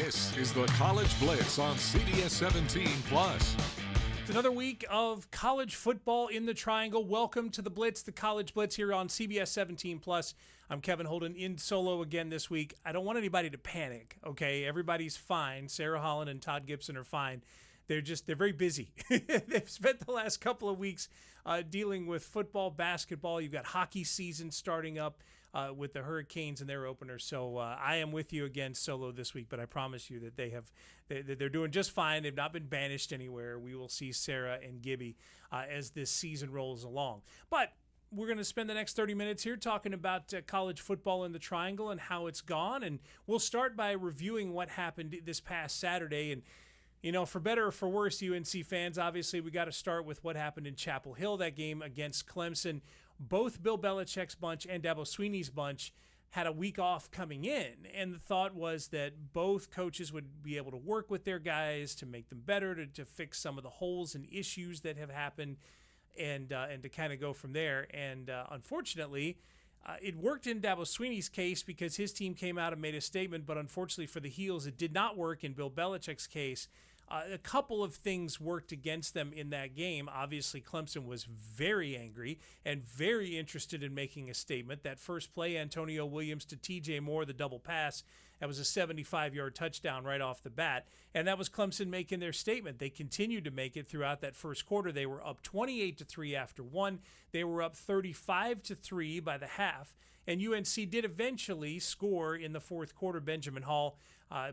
This is the College Blitz on CBS 17 Plus. It's another week of college football in the Triangle. Welcome to the Blitz, the College Blitz here on CBS 17 Plus. I'm Kevin Holden in solo again this week. I don't want anybody to panic, okay? Everybody's fine. Sarah Holland and Todd Gibson are fine. They're very busy. They've spent the last couple of weeks dealing with football, basketball. You've got hockey season starting up with the Hurricanes and their opener. So I am with you again solo this week, but I promise you that they're doing just fine. They've not been banished anywhere. We will see Sarah and Gibby as this season rolls along. But we're going to spend the next 30 minutes here talking about college football in the Triangle and how it's gone. And we'll start by reviewing what happened this past Saturday. And you know, for better or for worse, UNC fans, obviously we got to start with what happened in Chapel Hill, that game against Clemson. Both Bill Belichick's bunch and Dabo Swinney's bunch had a week off coming in, and the thought was that both coaches would be able to work with their guys to make them better, to fix some of the holes and issues that have happened, and to kind of go from there. And unfortunately, it worked in Dabo Swinney's case because his team came out and made a statement, but unfortunately for the Heels, it did not work in Bill Belichick's case. A couple of things worked against them in that game. Obviously, Clemson was very angry and very interested in making a statement. That first play, Antonio Williams to TJ Moore, the double pass, that was a 75-yard touchdown right off the bat. And that was Clemson making their statement. They continued to make it throughout that first quarter. They were up 28-3 after one. They were up 35-3 by the half. And UNC did eventually score in the fourth quarter. Benjamin Hall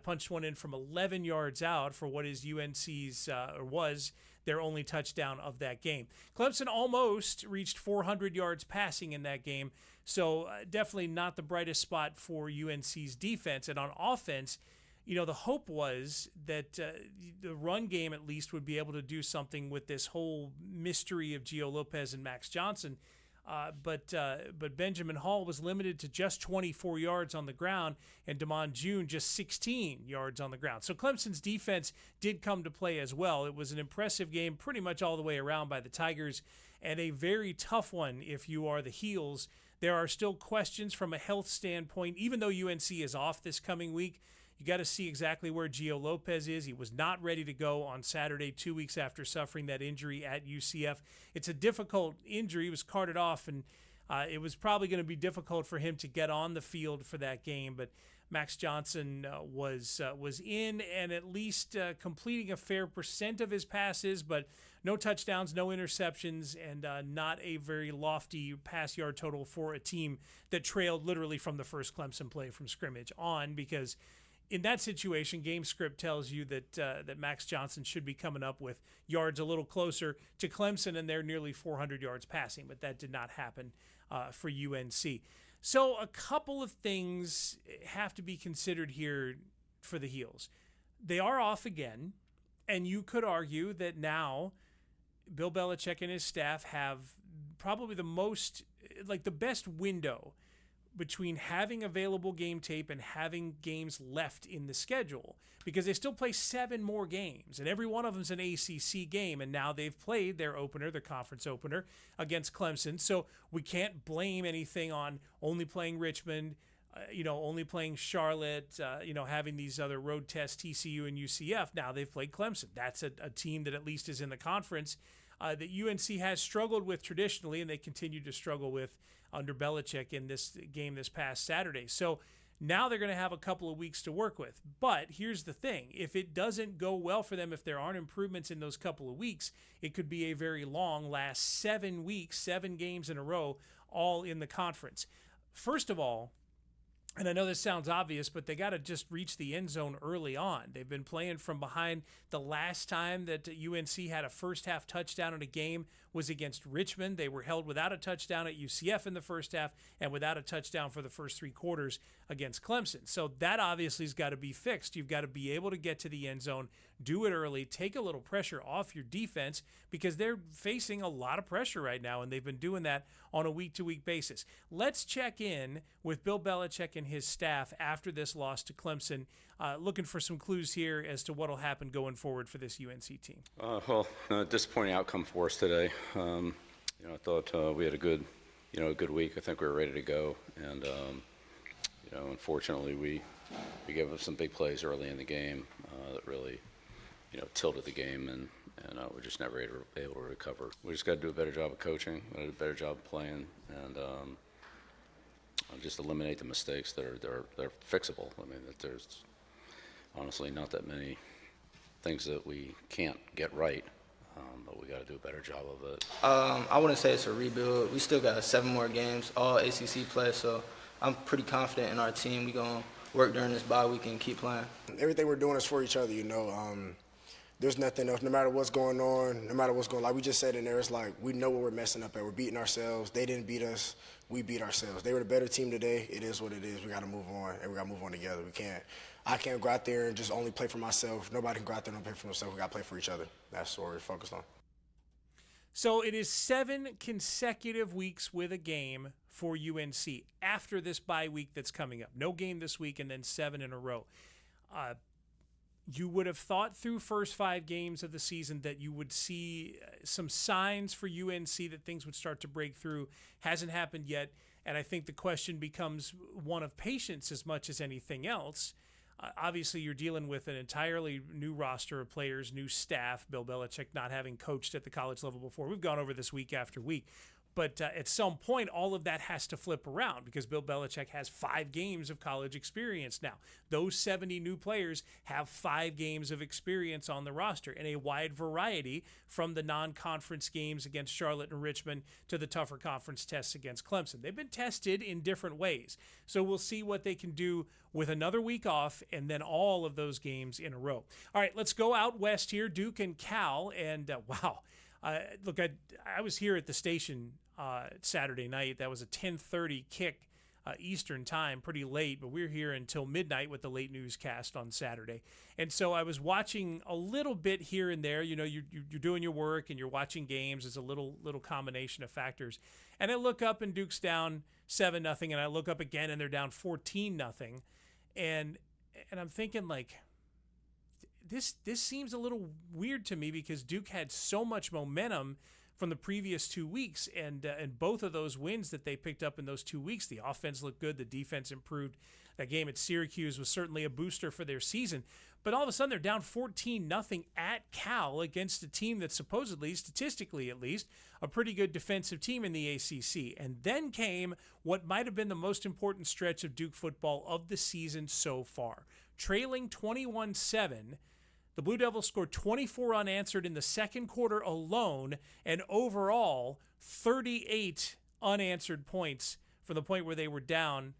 punched one in from 11 yards out for what is UNC's, or was their only touchdown of that game. Clemson almost reached 400 yards passing in that game, so definitely not the brightest spot for UNC's defense. And on offense, you know, the hope was that the run game at least would be able to do something with this whole mystery of Gio Lopez and Max Johnson. But Benjamin Hall was limited to just 24 yards on the ground, and Damon June just 16 yards on the ground. So Clemson's defense did come to play as well. It was an impressive game pretty much all the way around by the Tigers, and a very tough one if you are the Heels. There are still questions from a health standpoint. Even though UNC is off this coming week, you got to see exactly where Gio Lopez is. He was not ready to go on Saturday, 2 weeks after suffering that injury at UCF. It's a difficult injury. He was carted off, and it was probably going to be difficult for him to get on the field for that game. But Max Johnson was in and at least completing a fair percent of his passes, but no touchdowns, no interceptions, and not a very lofty pass yard total for a team that trailed literally from the first Clemson play from scrimmage on, because in that situation, game script tells you that Max Johnson should be coming up with yards a little closer to Clemson, and they're nearly 400 yards passing, but that did not happen for UNC. So a couple of things have to be considered here for the Heels. They are off again, and you could argue that now Bill Belichick and his staff have probably the best window between having available game tape and having games left in the schedule, because they still play 7 more games, and every one of them's an ACC game, and now they've played their opener, their conference opener, against Clemson, so we can't blame anything on only playing Richmond, only playing Charlotte, having these other road tests, TCU and UCF. Now they've played Clemson. That's a team that at least is in the conference that UNC has struggled with traditionally, and they continue to struggle with under Belichick in this game this past Saturday. So now they're going to have a couple of weeks to work with. But here's the thing. If it doesn't go well for them, if there aren't improvements in those couple of weeks, it could be a very long last 7 weeks, 7 games in a row, all in the conference. First of all, and I know this sounds obvious, but they got to just reach the end zone early on. They've been playing from behind. The last time that UNC had a first half touchdown in a game was against Richmond. They were held without a touchdown at UCF in the first half and without a touchdown for the first 3 quarters against Clemson. So that obviously has got to be fixed. You've got to be able to get to the end zone, do it early, take a little pressure off your defense, because they're facing a lot of pressure right now, and they've been doing that on a week-to-week basis. Let's check in with Bill Belichick and his staff after this loss to Clemson, looking for some clues here as to what will happen going forward for this UNC team. Disappointing outcome for us today. I thought we had a good week. I think we were ready to go, and unfortunately we We gave up some big plays early in the game that really, tilted the game, and we're just never able to recover. We just got to do a better job of coaching, a better job of playing, and just eliminate the mistakes that are fixable. I mean, that there's honestly not that many things that we can't get right, but we got to do a better job of it. I wouldn't say it's a rebuild. We still got 7 more games, all ACC play, so I'm pretty confident in our team. We're going to work during this bye week and keep playing. Everything we're doing is for each other, There's nothing else. No matter what's going on, like we just said in there, it's like we know what we're messing up at. We're beating ourselves. They didn't beat us. We beat ourselves. They were the better team today. It is what it is. We got to move on, and we got to move on together. I can't go out there and just only play for myself. Nobody can go out there and play for themselves. We got to play for each other. That's what we're focused on. So it is 7 consecutive weeks with a game for UNC after this bye week that's coming up. No game this week and then 7 in a row. You would have thought through first 5 games of the season that you would see some signs for UNC that things would start to break through. Hasn't happened yet, and I think the question becomes one of patience as much as anything else. Obviously, you're dealing with an entirely new roster of players, new staff, Bill Belichick not having coached at the college level before. We've gone over this week after week. But at some point, all of that has to flip around because Bill Belichick has 5 games of college experience now. Those 70 new players have 5 games of experience on the roster in a wide variety, from the non-conference games against Charlotte and Richmond to the tougher conference tests against Clemson. They've been tested in different ways. So we'll see what they can do with another week off and then all of those games in a row. All right, let's go out west here, Duke and Cal. And wow. Look, I was here at the station Saturday night. That was a 10:30 kick Eastern time, pretty late, but we're here until midnight with the late newscast on Saturday. And so I was watching a little bit here and there. You're doing your work and you're watching games. It's a little combination of factors. And I look up and Duke's down 7-0, and I look up again and they're down 14-0. And I'm thinking, like, this seems a little weird to me because Duke had so much momentum from the previous 2 weeks, and both of those wins that they picked up in those 2 weeks, the offense looked good, the defense improved. That game at Syracuse was certainly a booster for their season. But all of a sudden, they're down 14-0 at Cal against a team that's supposedly, statistically at least, a pretty good defensive team in the ACC. And then came what might have been the most important stretch of Duke football of the season so far. Trailing 21-7, the Blue Devils scored 24 unanswered in the second quarter alone, and overall 38 unanswered points from the point where they were down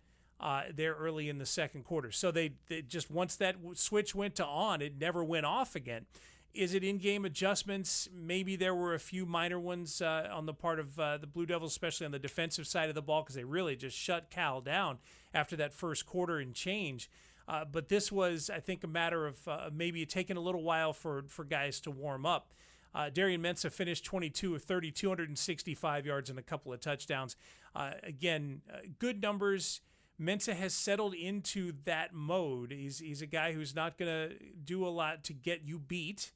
there early in the second quarter. So they just, once that switch went to on, it never went off again. Is it in-game adjustments? Maybe there were a few minor ones on the part of the Blue Devils, especially on the defensive side of the ball, because they really just shut Cal down after that first quarter and change. But this was, I think, a matter of maybe taking a little while for guys to warm up. Darian Mensah finished 22 of 30, 265 yards and a couple of touchdowns. Again, good numbers. Mensah has settled into that mode. He's a guy who's not going to do a lot to get you beat.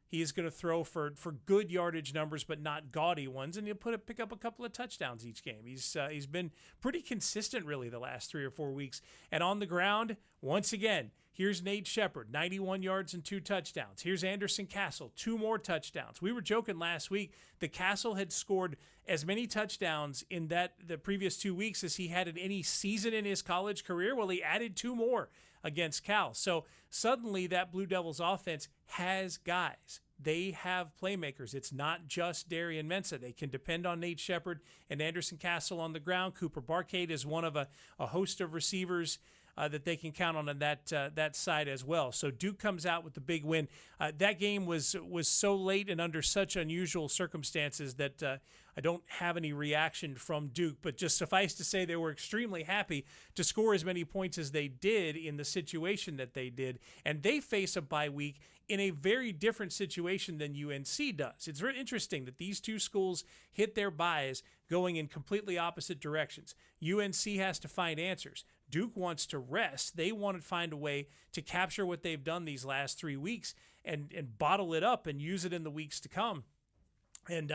He is going to throw for good yardage numbers, but not gaudy ones, and he'll pick up a couple of touchdowns each game. He's been pretty consistent, really, the last 3 or 4 weeks. And on the ground, once again, here's Nate Shepard, 91 yards and 2 touchdowns. Here's Anderson Castle, 2 more touchdowns. We were joking last week that Castle had scored as many touchdowns in the previous 2 weeks as he had in any season in his college career. Well, he added 2 more against Cal. So suddenly that Blue Devils offense has guys. They have playmakers. It's not just Darian Mensah. They can depend on Nate Shepard and Anderson Castle on the ground. Cooper Barcade is one of a host of receivers that they can count on that side as well. So Duke comes out with the big win. That game was so late and under such unusual circumstances that I don't have any reaction from Duke, but just suffice to say they were extremely happy to score as many points as they did in the situation that they did. And they face a bye week in a very different situation than UNC does. It's very interesting that these two schools hit their byes going in completely opposite directions. UNC has to find answers. Duke wants to rest. They want to find a way to capture what they've done these last 3 weeks and bottle it up and use it in the weeks to come. And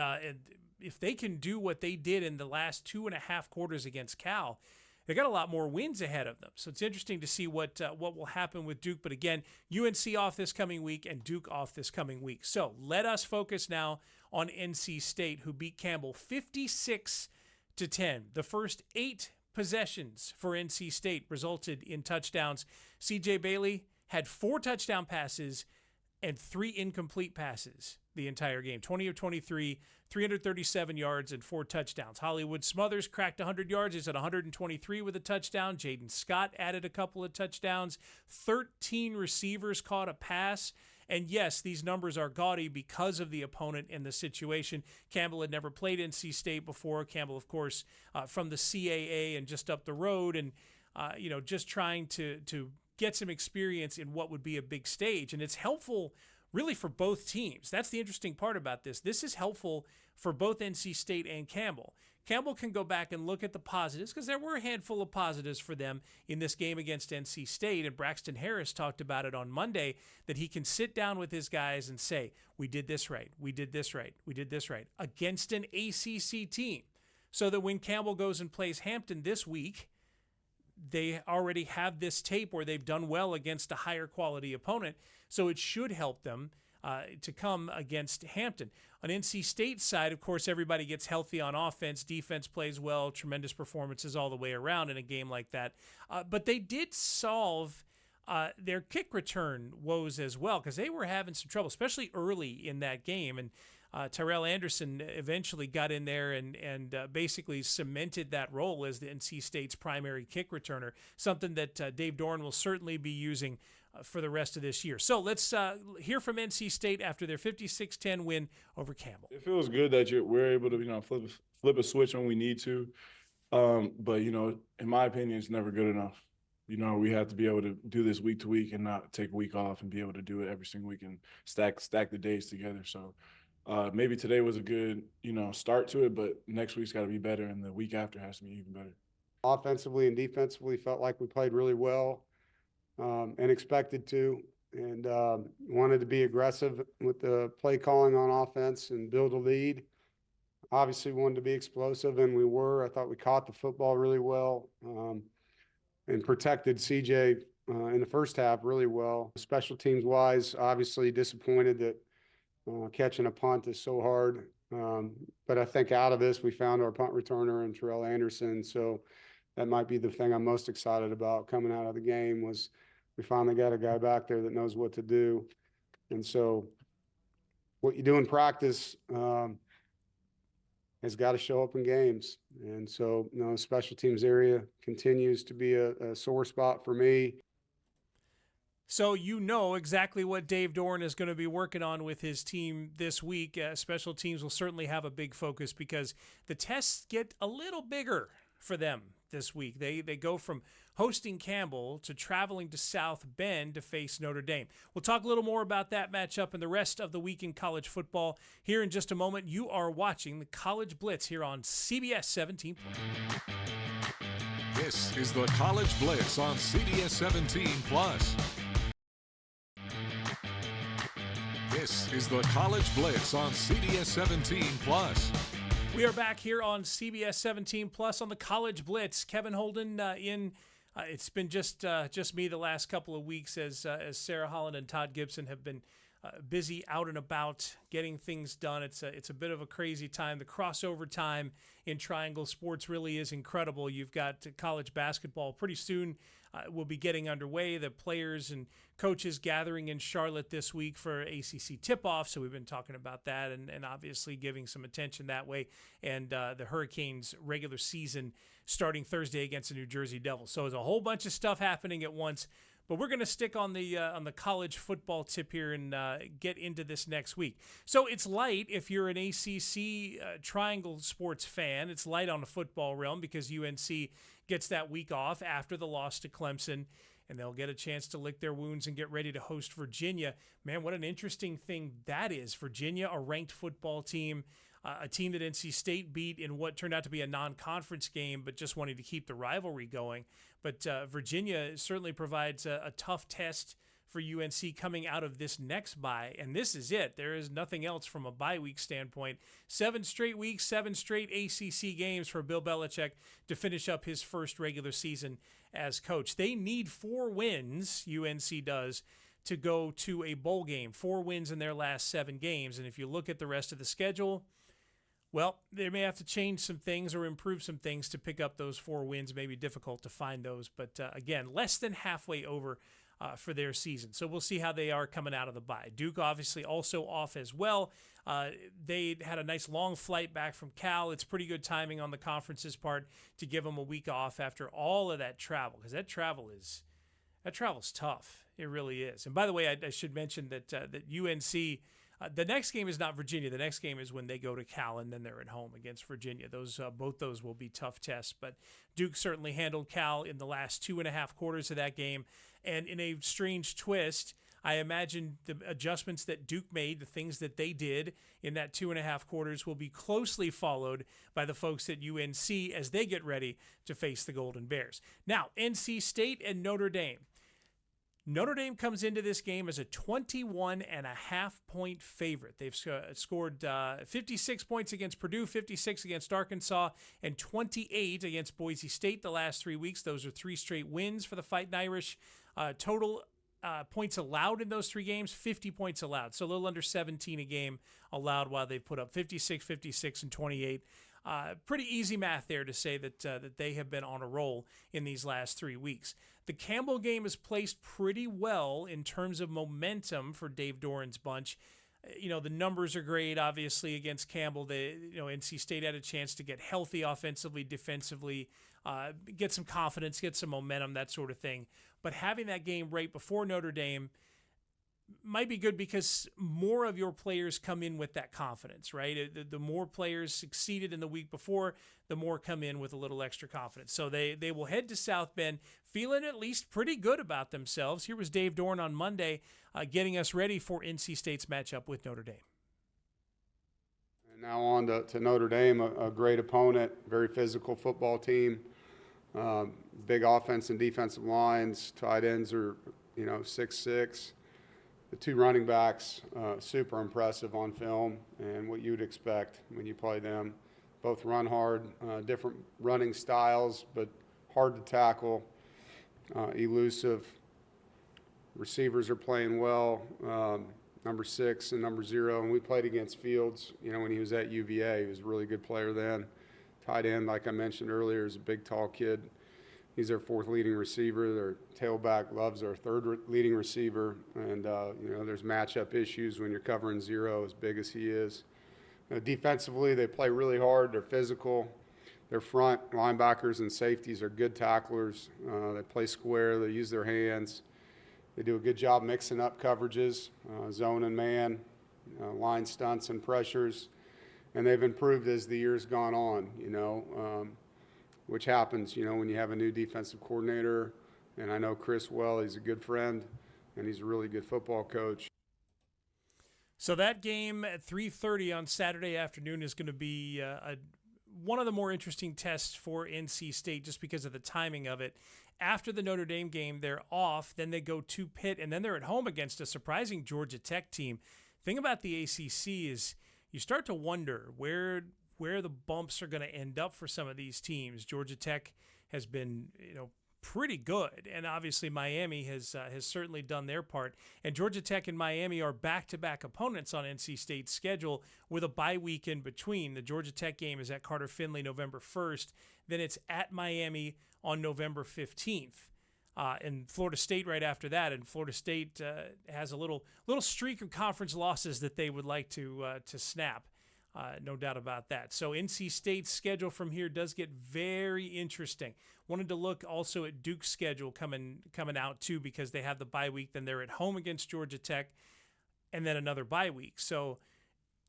if they can do what they did in the last 2.5 quarters against Cal, they got a lot more wins ahead of them. So it's interesting to see what will happen with Duke. But again, UNC off this coming week and Duke off this coming week. So let us focus now on NC State, who beat Campbell 56-10. The first 8 possessions for NC State resulted in touchdowns. CJ Bailey had 4 touchdown passes and 3 incomplete passes the entire game. 20 of 23, 337 yards and 4 touchdowns. Hollywood Smothers cracked 100 yards. He's at 123 with a touchdown. Jaden Scott added a couple of touchdowns. 13 receivers caught a pass. And yes, these numbers are gaudy because of the opponent and the situation. Campbell had never played NC State before. Campbell, of course, from the CAA and just up the road, and just trying to get some experience in what would be a big stage. And it's helpful really for both teams. That's the interesting part about this. This is helpful for both NC State and Campbell. Campbell can go back and look at the positives because there were a handful of positives for them in this game against NC State. And Braxton Harris talked about it on Monday, that he can sit down with his guys and say, we did this right, we did this right, we did this right against an ACC team. So that when Campbell goes and plays Hampton this week, they already have this tape where they've done well against a higher quality opponent. So it should help them to come against Hampton. On NC State's side, of course, everybody gets healthy on offense. Defense plays well, tremendous performances all the way around in a game like that. But they did solve their kick return woes as well, because they were having some trouble, especially early in that game. And Tyrell Anderson eventually got in there and basically cemented that role as the NC State's primary kick returner, something that Dave Doran will certainly be using for the rest of this year. So let's hear from NC State after their 56-10 win over Campbell. It feels good that we're able to flip a switch when we need to, but in my opinion, it's never good enough. We have to be able to do this week to week and not take a week off, and be able to do it every single week and stack the days together. So maybe today was a good start to it, but next week's got to be better, and the week after has to be even better. Offensively and defensively, felt like we played really well. And expected to, and wanted to be aggressive with the play calling on offense and build a lead. Obviously wanted to be explosive, and we were. I thought we caught the football really well and protected CJ in the first half really well. Special teams wise, obviously disappointed that catching a punt is so hard. But I think out of this, we found our punt returner in Tyrell Anderson. So that might be the thing I'm most excited about coming out of the game, was we finally got a guy back there that knows what to do. And so what you do in practice has got to show up in games. And so, special teams area continues to be a sore spot for me. So exactly what Dave Doran is going to be working on with his team this week. Special teams will certainly have a big focus because the tests get a little bigger for them this week. They go from hosting Campbell to traveling to South Bend to face Notre Dame. We'll talk a little more about that matchup and the rest of the week in college football here in just a moment. You are watching the College Blitz here on CBS 17. This is the College Blitz on CBS 17 Plus. This is the College Blitz on CBS 17 Plus. We are back here on CBS 17 Plus on the College Blitz. Kevin Holden it's been just me the last couple of weeks as Sarah Holland and Todd Gibson have been busy out and about getting things done. It's a bit of a crazy time. The crossover time in Triangle Sports really is incredible. You've got college basketball pretty soon will be getting underway. The players and coaches gathering in Charlotte this week for ACC tip-off, so we've been talking about that and obviously giving some attention that way. And the Hurricanes regular season starting Thursday against the New Jersey Devils. So there's a whole bunch of stuff happening at once. But we're going to stick on the college football tip here and get into this next week. So it's light if you're an ACC Triangle Sports fan. It's light on the football realm because UNC gets that week off after the loss to Clemson, and they'll get a chance to lick their wounds and get ready to host Virginia. Man, what an interesting thing that is. Virginia, a ranked football team, a team that NC State beat in what turned out to be a non-conference game, but just wanting to keep the rivalry going. But Virginia certainly provides a tough test for UNC coming out of this next bye, and this is it. There is nothing else from a bye week standpoint. 7 straight weeks, 7 straight ACC games for Bill Belichick to finish up his first regular season as coach. They need 4 wins, UNC does, to go to a bowl game. 4 wins in their last 7 games, and if you look at the rest of the schedule, well, they may have to change some things or improve some things to pick up those 4 wins. Maybe difficult to find those, but again, less than halfway over for their season. So we'll see how they are coming out of the bye. Duke obviously also off as well. They had a nice long flight back from Cal. It's pretty good timing on the conference's part to give them a week off after all of that travel, because that travel's tough. It really is. And by the way, I should mention that UNC. The next game is not Virginia. The next game is when they go to Cal, and then they're at home against Virginia. Both those will be tough tests. But Duke certainly handled Cal in the last 2.5 quarters of that game. And in a strange twist, I imagine the adjustments that Duke made, the things that they did in that 2.5 quarters, will be closely followed by the folks at UNC as they get ready to face the Golden Bears. Now, NC State and Notre Dame. Notre Dame comes into this game as a 21.5-point favorite. They've scored 56 points against Purdue, 56 against Arkansas, and 28 against Boise State the last 3 weeks. Those are 3 straight wins for the Fighting Irish. Total points allowed in those 3 games, 50 points allowed. So a little under 17 a game allowed, while they've put up 56, 56, and 28. Pretty easy math there to say that they have been on a roll in these last 3 weeks. The Campbell game is placed pretty well in terms of momentum for Dave Doran's bunch. The numbers are great, obviously, against Campbell. NC State had a chance to get healthy offensively, defensively, get some confidence, get some momentum, that sort of thing. But having that game right before Notre Dame might be good because more of your players come in with that confidence, right? The more players succeeded in the week before, the more come in with a little extra confidence. So they will head to South Bend feeling at least pretty good about themselves. Here was Dave Doran on Monday getting us ready for NC State's matchup with Notre Dame. And now on to Notre Dame, a great opponent, very physical football team, big offense and defensive lines, tight ends are 6'6". The 2 running backs, super impressive on film, and what you'd expect when you play them. Both run hard, different running styles, but hard to tackle, elusive. Receivers are playing well, number 6 and number 0. And we played against Fields, when he was at UVA. He was a really good player then. Tight end, like I mentioned earlier, is a big, tall kid. He's their 4th leading receiver. Their tailback Love's our 3rd leading receiver. And, there's matchup issues when you're covering 0 as big as he is. Defensively, they play really hard. They're physical. Their front linebackers and safeties are good tacklers. They play square. They use their hands. They do a good job mixing up coverages, zone and man, line stunts and pressures. And they've improved as the year's gone on, which happens, when you have a new defensive coordinator. And I know Chris well. He's a good friend, and he's a really good football coach. So that game at 3:30 on Saturday afternoon is going to be one of the more interesting tests for NC State just because of the timing of it. After the Notre Dame game, they're off. Then they go to Pitt, and then they're at home against a surprising Georgia Tech team. Thing about the ACC is you start to wonder where the bumps are going to end up for some of these teams. Georgia Tech has been, pretty good, and obviously Miami has certainly done their part. And Georgia Tech and Miami are back-to-back opponents on NC State's schedule with a bye week in between. The Georgia Tech game is at Carter Finley November 1st. Then it's at Miami on November 15th. And Florida State right after that. And Florida State has a little streak of conference losses that they would like to snap. No doubt about that. So NC State's schedule from here does get very interesting. Wanted to look also at Duke's schedule coming out too, because they have the bye week. Then they're at home against Georgia Tech, and then another bye week. So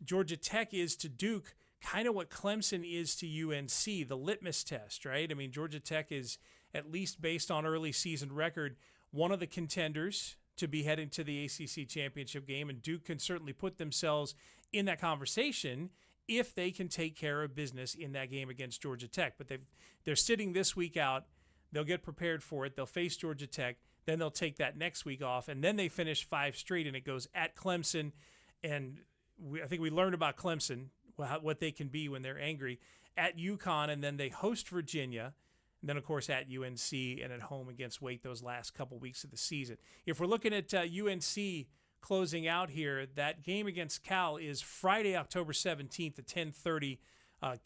Georgia Tech is to Duke kind of what Clemson is to UNC, the litmus test, right? I mean, Georgia Tech is, at least based on early season record, one of the contenders to be heading to the ACC championship game, and Duke can certainly put themselves in that conversation if they can take care of business in that game against Georgia Tech. But they're sitting this week out. They'll get prepared for it. They'll face Georgia Tech. Then they'll take that next week off, and then they finish 5 straight, and it goes at Clemson. And I think we learned about Clemson, what they can be when they're angry, at UConn, and then they host Virginia, and then, of course, at UNC and at home against Wake those last couple weeks of the season. If we're looking at UNC closing out here, that game against Cal is Friday, October 17th at 10:30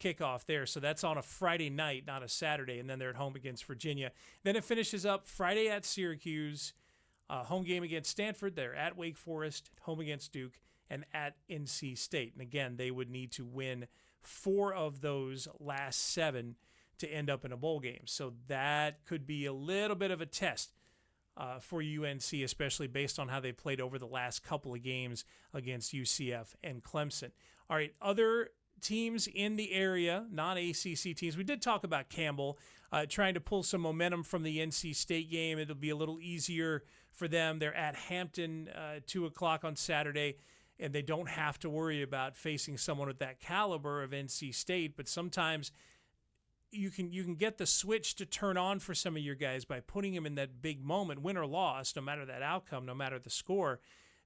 kickoff there. So that's on a Friday night, not a Saturday, and then they're at home against Virginia. Then it finishes up Friday at Syracuse, home game against Stanford. They're at Wake Forest, home against Duke, and at NC State. And again, they would need to win 4 of those last 7 to end up in a bowl game. So that could be a little bit of a test for UNC, especially based on how they played over the last couple of games against UCF and Clemson. All right, other teams in the area, non-ACC teams. We did talk about Campbell trying to pull some momentum from the NC State game. It'll be a little easier for them. They're at Hampton 2 o'clock on Saturday, and they don't have to worry about facing someone with that caliber of NC State. But sometimes you can get the switch to turn on for some of your guys by putting them in that big moment, win or loss, no matter that outcome, no matter the score.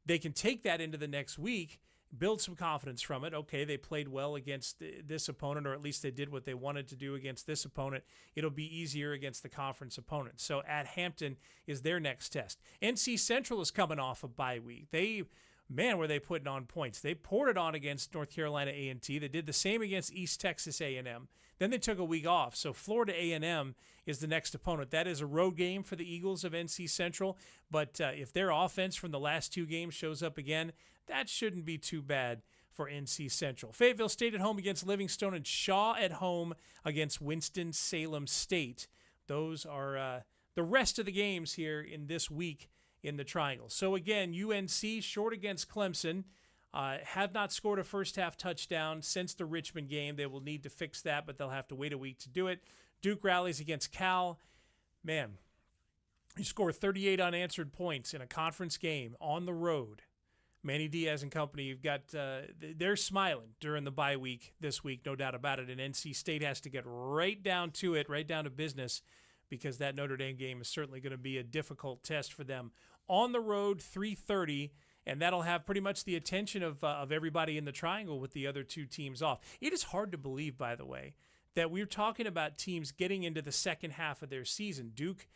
They can take that into the next week, build some confidence from it. Okay, they played well against this opponent, or at least they did what they wanted to do against this opponent. It'll be easier against the conference opponent. So at Hampton is their next test. NC Central is coming off a bye week. Were they putting on points. They poured it on against North Carolina A&T. They did the same against East Texas A&M. Then they took a week off. So Florida A&M is the next opponent. That is a road game for the Eagles of NC Central. But if their offense from the last 2 games shows up again, that shouldn't be too bad for NC Central. Fayetteville State at home against Livingstone, and Shaw at home against Winston-Salem State. Those are the rest of the games here in this week in the Triangle. So again, UNC short against Clemson. Have not scored a first-half touchdown since the Richmond game. They will need to fix that, but they'll have to wait a week to do it. Duke rallies against Cal. Man, you score 38 unanswered points in a conference game on the road. Manny Diaz and company, you've got they're smiling during the bye week this week, no doubt about it. And NC State has to get right down to it, right down to business, because that Notre Dame game is certainly going to be a difficult test for them. On the road, 3:30, and that'll have pretty much the attention of everybody in the Triangle with the other 2 teams off. It is hard to believe, by the way, that we're talking about teams getting into the second half of their season. Duke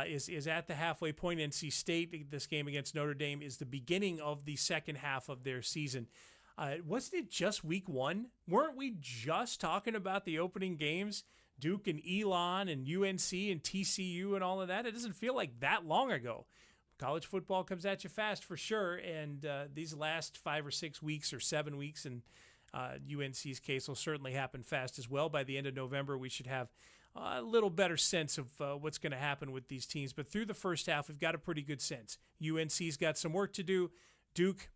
is at the halfway point. NC State, this game against Notre Dame, is the beginning of the second half of their season. Wasn't it just week 1? Weren't we just talking about the opening games? Duke and Elon and UNC and TCU and all of that? It doesn't feel like that long ago. College football comes at you fast for sure, and these last 5 or 6 weeks or 7 weeks in UNC's case will certainly happen fast as well. By the end of November, we should have a little better sense of what's going to happen with these teams. But through the first half, we've got a pretty good sense. UNC's got some work to do. Duke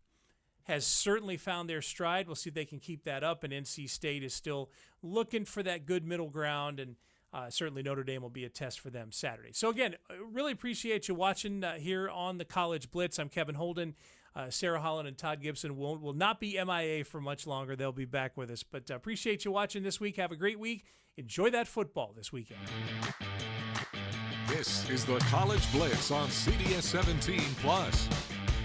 has certainly found their stride. We'll see if they can keep that up, and NC State is still looking for that good middle ground, and certainly Notre Dame will be a test for them Saturday. So again, really appreciate you watching here on the College Blitz. I'm Kevin Holden. Sarah Holland and Todd Gibson will not be MIA for much longer. They'll be back with us. But appreciate you watching this week. Have a great week. Enjoy that football this weekend. This is the College Blitz on CBS 17 Plus.